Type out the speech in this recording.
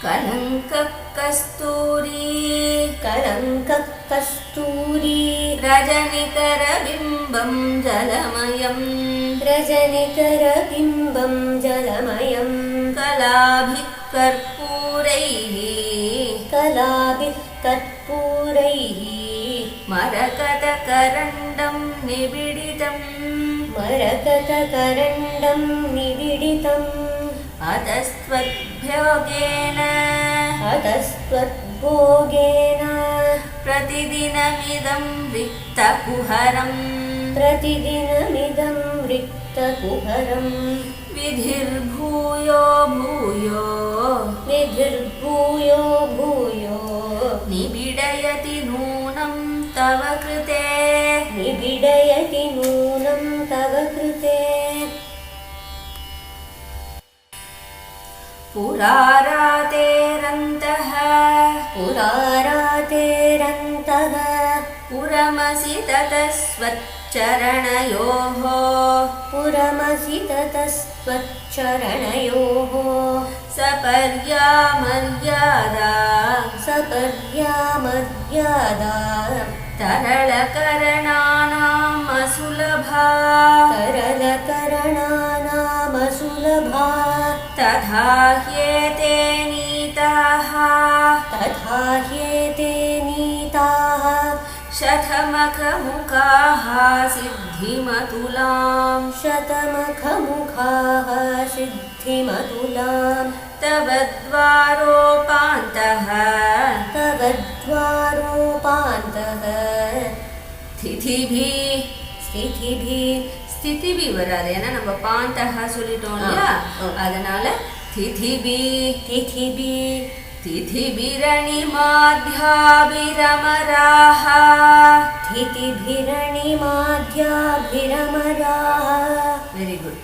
कलङ्कः कस्तूरी रजनिकरबिम्बं जलमयं कलाभिः कर्पूरैः मरकतकरण्डं निबिडितम् अतस्त्वद्भोगेन प्रतिदिनमिदं रिक्तकुहरं विधिर्भूयो भूयो निबिडयति नूनं तव कृते पुरारातेरन्तः पुरमसि ततः स्वच्चरणयोः सपर्या मर्यादा तरलकरणानामसुलभा तथा ह्येते नीताः शतमुखमुखाः सिद्धिमतुलां तव द्वारोपान्तः ஸ்திதிபி வராது, ஏன்னா நம்ம பாந்தஹா சொல்லிட்டோம் இல்லையா, அதனால திதிபிரணிமாத்யாபிரமராஹ வெரி குட்.